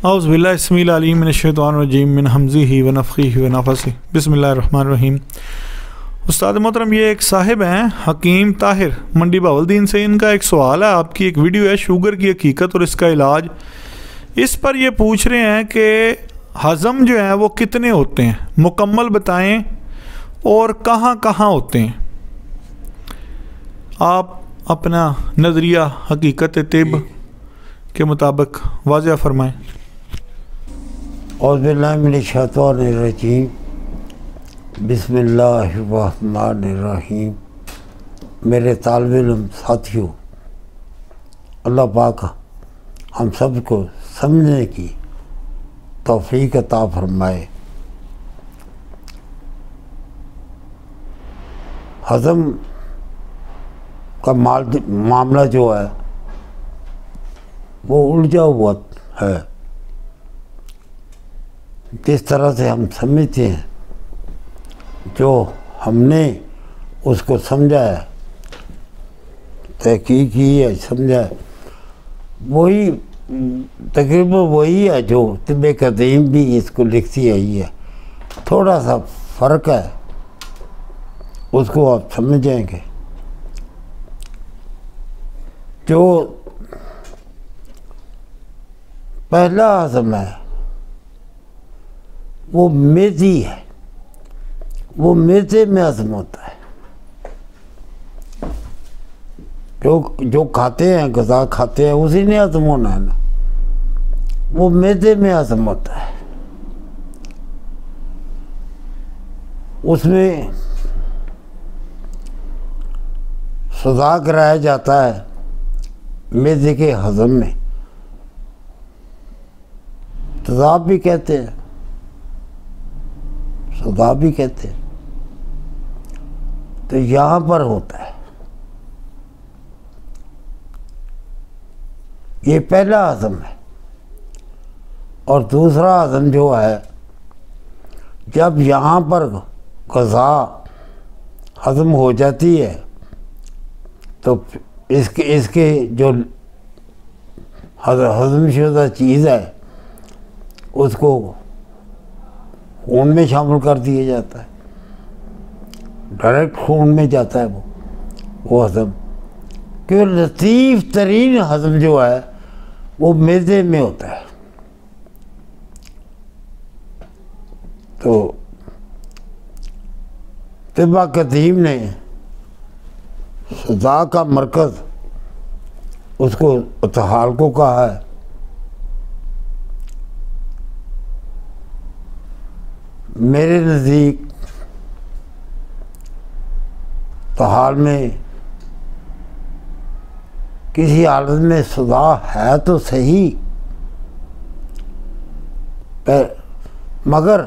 औज़ुबिल्लाहिस्मिल मिनश्शैतानिर्रजीम मिन हम्ज़िही व नफ़ख़िही व नफ़सिही बिस्मिल्लाहिर्रहमानिर्रहीम। उस्ताद मोहतरम, ये एक साहिब हैं हकीम ताहिर मंडी बहावलदीन से। इनका एक सवाल है, आपकी एक वीडियो है शुगर की हकीकत और इसका इलाज। इस पर ये पूछ रहे हैं कि हज़म जो है वो कितने होते हैं, मुकम्मल बताएं और कहाँ कहाँ होते हैं। आप अपना नज़रिया हकीकत तिब के मुताबिक वाज़ह फरमाएं। औज़ुबिल्लाहिमिनश्शैतानिर्रजीम बिस्मिल्लाहिर्रहमानिर्रहीम। मेरे तालिब इल्म साथियों, अल्लाह पाक हम सब को समझने की तौफीक अता फरमाए। हज़म का मामला जो है वो उलझा हुआ है। जिस तरह से हम समझते हैं, जो हमने उसको समझा है, तहकीक की है, समझा है, वही तकरीबन वही है जो तिब्बे कदीम भी इसको लिखती है। ही है, थोड़ा सा फ़र्क है, उसको आप समझ जाएंगे। जो पहला हज़म है वो मेज़ी है, वो मेज़े में हज़म होता है। जो खाते हैं, ग़िज़ा खाते हैं, उसी ने हज़म होना है ना। वो मेज़े में हज़म होता है। उसमें सुधा कराया जाता है मेज़े के हज़म में। तेज़ाब भी कहते हैं, सुधा भी कहते हैं। तो यहाँ पर होता है। ये पहला हज़म है। और दूसरा हज़म जो है, जब यहाँ पर ग़िज़ा हज़म हो जाती है तो इसके जो हज़मशुदा चीज़ है उसको खून में शामिल कर दिया जाता है। डायरेक्ट खून में जाता है वो हज़म। क्योंकि लतीफ़ तरीन हज़म जो है वो मेज़े में होता है। तो तिब्बा कदीम ने सुधा का मरकज़ उसको तहाल को कहा है। मेरे नज़दीक तहाल में किसी हालत में सुधा है तो सही, मगर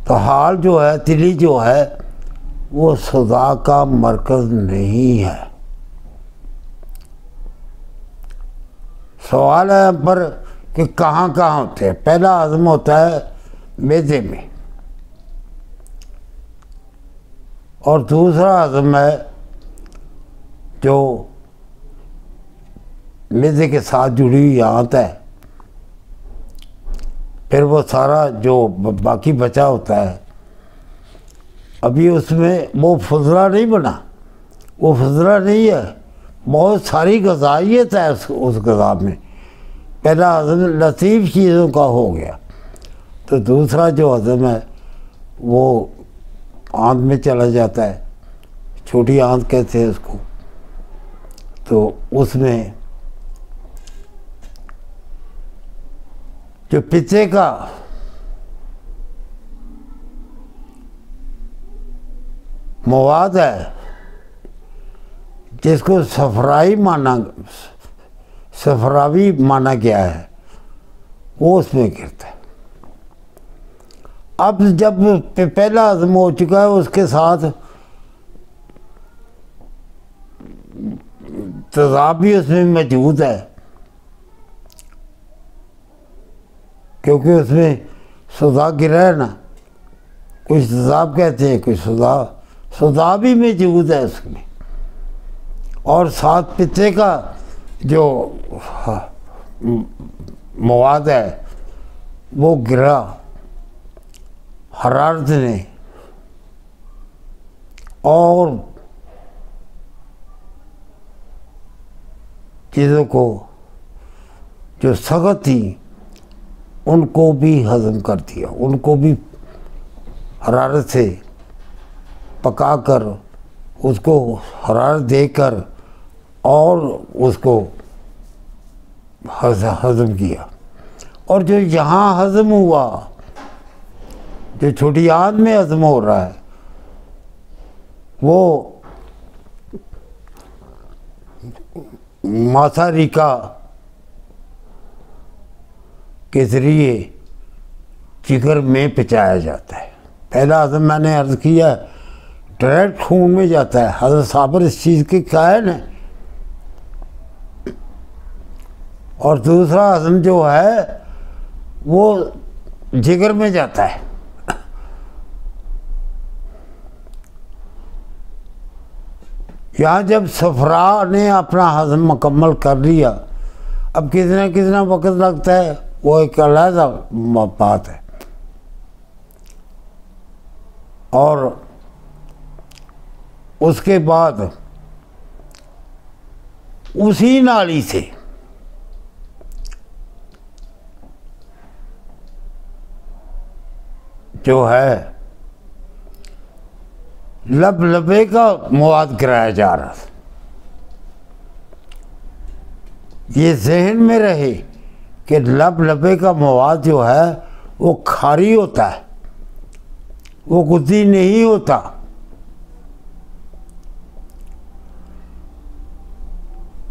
तहाल जो है, तिली जो है, वो सुधा का मरकज़ नहीं है। सवाल है पर कि कहाँ कहाँ होते हैं। पहला हज़म होता है मेज़े में, और दूसरा हज़म है जो मेज़े के साथ जुड़ी हुई आंत है। फिर वो सारा जो बाकी बचा होता है, अभी उसमें वो फुजला नहीं बना, वो फुजला नहीं है, बहुत सारी ग़िज़ाइयत है उस ग़िज़ा में। पहला हज़म लतीफ़ चीज़ों का हो गया। तो दूसरा जो हज़म है वो आंत में चला जाता है, छोटी आंत कहते हैं उसको। तो उसमें जो पित्ते का मवाद है, जिसको सफरावी माना गया है, वो उसमें गिरता है। अब जब पहला हज़म हो चुका है, उसके साथ तेज़ाब भी उसमें मौजूद है, क्योंकि उसमें सुधा गिरा है ना। कुछ तेज़ाब कहते हैं, कुछ सुधा भी मौजूद है उसमें। और साथ पित्ते का जो मवाद है वो गिरा हरारत ने और चीज़ों को जो सख्त थी उनको भी हजम कर दिया, उनको भी हरारत से पकाकर उसको हरारत देकर और उसको हजम किया। और जो यहाँ हजम हुआ, जो छोटी आंत में हजम हो रहा है, वो मासारिका के ज़रिए जिगर में पचाया जाता है। पहला हजम मैंने अर्ज़ किया डायरेक्ट खून में जाता है। हज़रत साबर इस चीज़ के कायल हैं। और दूसरा हजम जो है वो जिगर में जाता है। यहाँ जब सफरा ने अपना हजम मुकम्मल कर लिया, अब कितना वक्त लगता है वो एक अलग बात है। और उसके बाद उसी नाली से जो है लबे का मवाद गिराया जा रहा था। ये जहन में रहे कि लबे का मवाद जो है वो खारी होता है, वो गुद्दी नहीं होता।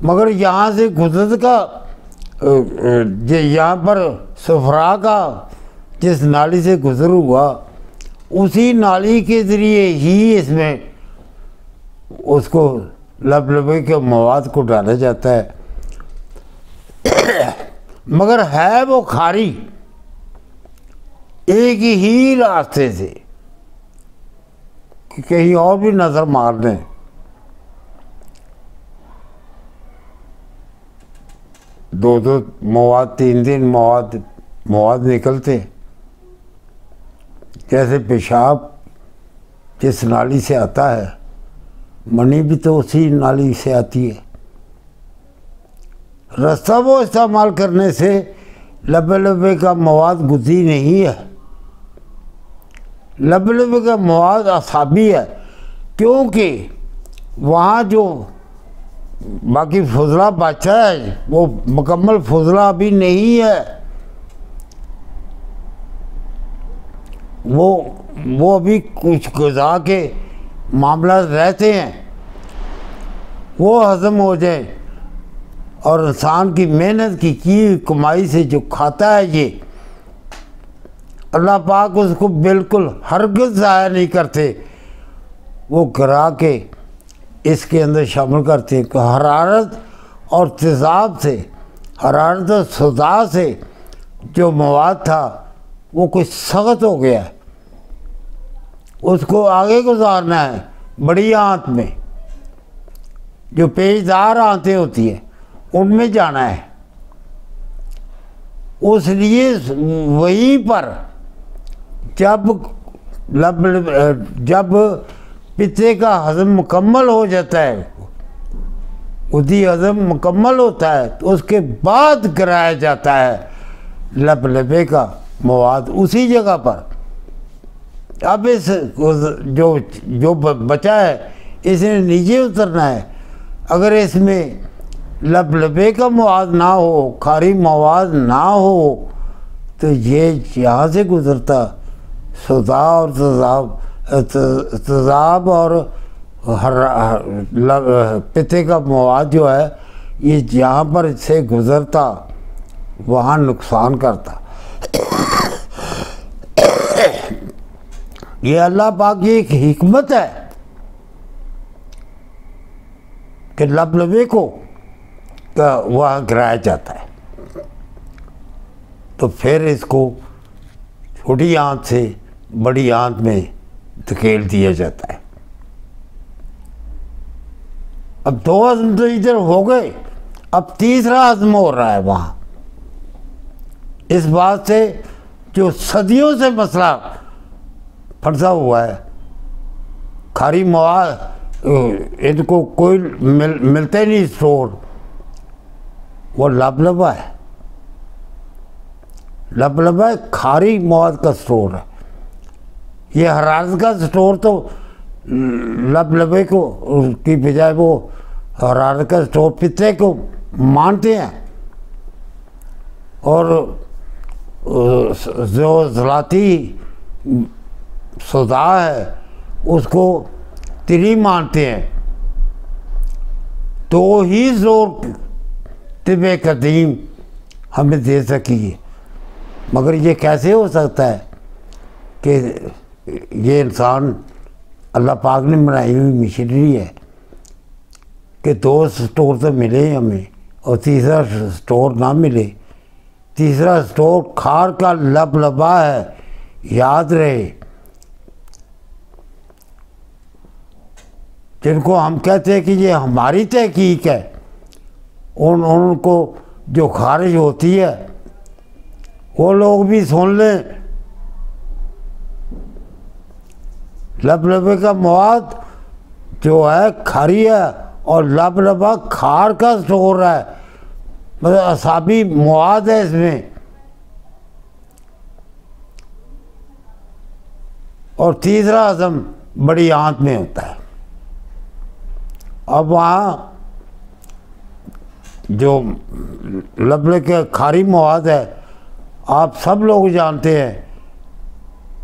मगर यहाँ से गुजरत का यहाँ पर सफरा का जिस नाली से गुजर हुआ, उसी नाली के ज़रिए ही इसमें उसको लबे के मवाद को डाला जाता है। मगर है वो खारी एक ही रास्ते से कि कहीं और भी नज़र मार दें दो मवाद, तीन मवाद निकलते। जैसे पेशाब जिस नाली से आता है, मनी भी तो उसी नाली से आती है। रास्ता वो इस्तेमाल करने से लबे का मवाद गुद्दी नहीं है, लबे का मवाद असाबी है। क्योंकि वहाँ जो बाकी फुजला बचा है वो मुकम्मल फुजला अभी नहीं है। वो अभी कुछ ग़िज़ा के मामला रहते हैं, वो हज़म हो जाए। और इंसान की मेहनत की कमाई से जो खाता है, ये अल्लाह पाक उसको बिल्कुल हरगिज़ ज़ाया नहीं करते। वो गिरा के इसके अंदर शामिल करते हैं कि हरारत और तेज़ाब से, हरारत और सदा से जो मवाद था वो कुछ सख्त हो गया है, उसको आगे गुजारना है बड़ी आंत में। जो पेचदार आंतें होती हैं उनमें जाना है। उसलिए वहीं पर जब पित्ते का हजम मुकम्मल हो जाता है, उदी हजम मुकम्मल होता है, तो उसके बाद गिराया जाता है लबे का मवाद उसी जगह पर। अब इस जो बचा है इसे नीचे उतरना है। अगर इसमें लबे का मवाद ना हो, खारी मवाद ना हो, तो ये यहाँ से गुजरता सदा और तेज़ाब और पित्ते का मवाद जो है ये जहाँ पर से गुजरता वहाँ नुकसान करता। ये अल्लाह पाक की एक हिकमत है कि लबे को वहाँ गिराया जाता है। तो फिर इसको छोटी आंत से बड़ी आंत में धकेल दिया जाता है। अब दो हज़म तो इधर हो गए, अब तीसरा हज़म हो रहा है वहाँ। इस बात से जो सदियों से मसला फंसा हुआ है, खारी मवाद इनको कोई मिलते नहीं स्टोर, वो लबलबा है। लबलबा खारी मवाद का स्टोर है। ये हरारत का स्टोर तो लबलबे को की बजाय वो हरारत का स्टोर पित्ते को मानते हैं, और जो ज़लाती सौदा है उसको तिरी मानते हैं। तो ही जोर तिबे कदीम हमें दे सकी है। मगर ये कैसे हो सकता है कि ये इंसान अल्लाह पाक ने बनाई हुई मशीनरी है कि 2 स्टोर तो मिले हमें और तीसरा स्टोर ना मिले। तीसरा स्टोर खार का लबलबा है, याद रहे। जिनको हम कहते हैं कि ये हमारी तहकीक है, उनको जो खारिज होती है वो लोग भी सुन लें। लबलबे का मवाद जो है खारी है और लबलबा खार का स्टोर है, मतलब असाबी मवाद है इसमें। और तीसरा आज़म बड़ी आंत में होता है। अब वहाँ जो लबले के खारी मवाद है, आप सब लोग जानते हैं,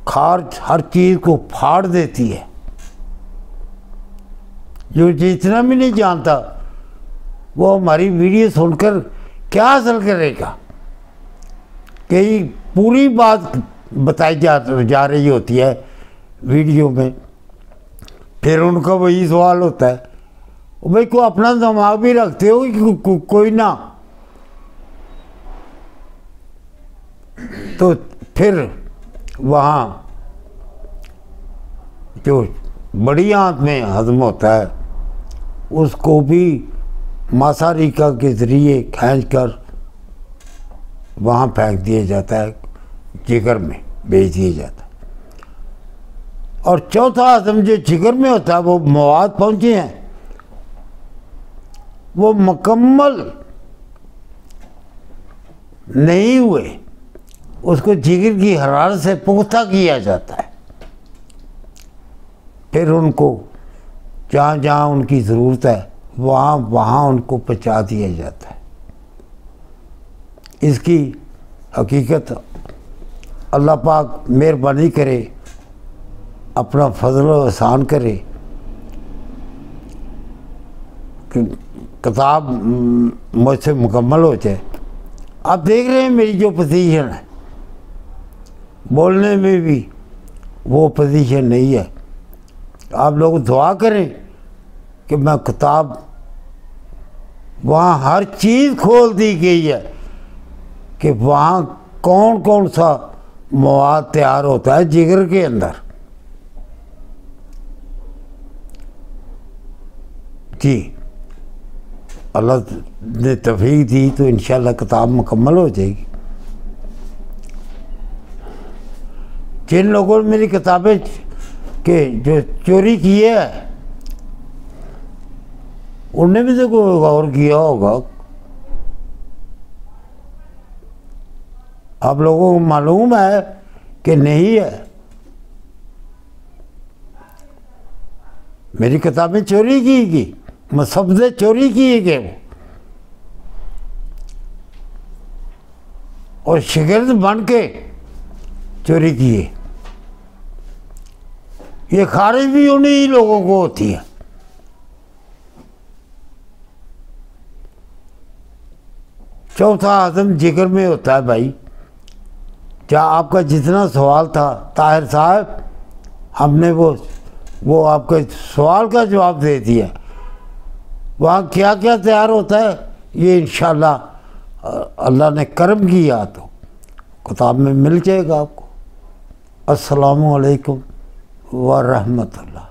खार हर चीज़ को फाड़ देती है। जो जितना भी नहीं जानता वो हमारी वीडियो सुनकर क्या हासिल करेगा, कई पूरी बात बताई जा रही होती है वीडियो में। फिर उनका वही सवाल होता है, भाई को अपना दिमाग भी रखते हो कि कोई ना। तो फिर वहाँ जो बड़ी आंत में हजम होता है उसको भी मासारिका के ज़रिए खींचकर वहाँ फेंक दिया जाता है, जिगर में भेज दिया जाता है। और चौथा हजम जो जिगर में होता है, वो मवाद पहुँचे हैं, वो मुकम्मल नहीं हुए, उसको जिगर की हरारत से पुख्ता किया जाता है। फिर उनको जहाँ जहाँ उनकी ज़रूरत है वहाँ वहाँ उनको पहुँचा दिया जाता है। इसकी हकीकत अल्लाह पाक मेहरबानी करे, अपना फजल व एहसान करे कि किताब मुझसे मुकम्मल हो जाए। आप देख रहे हैं मेरी जो पोजीशन है, बोलने में भी वो पोजीशन नहीं है। आप लोग दुआ करें कि मैं किताब, वहाँ हर चीज़ खोल दी गई है कि वहाँ कौन कौन सा मवाद तैयार होता है जिगर के अंदर। जी अल्लाह ने तौफीक दी तो इंशाल्लाह किताब मुकम्मल हो जाएगी। जिन लोगों ने मेरी किताबें के जो चोरी किए है उनने भी तो कोई गौर किया होगा। आप लोगों को मालूम है कि नहीं है। मेरी किताबें चोरी की गई, मसब्दे चोरी किए गए वो, और शिगिर्द बन के चोरी किए। ये खारिज भी उन्हीं लोगों को होती है। चौथा आज़म जिगर में होता है भाई। क्या आपका जितना सवाल था ताहिर साहब, हमने वो आपके सवाल का जवाब दे दिया। वहाँ क्या क्या तैयार होता है ये इंशाल्लाह अल्लाह ने करम किया तो किताब में मिल जाएगा आपको। अस्सलामु अलैकुम व रहमतुल्लाह।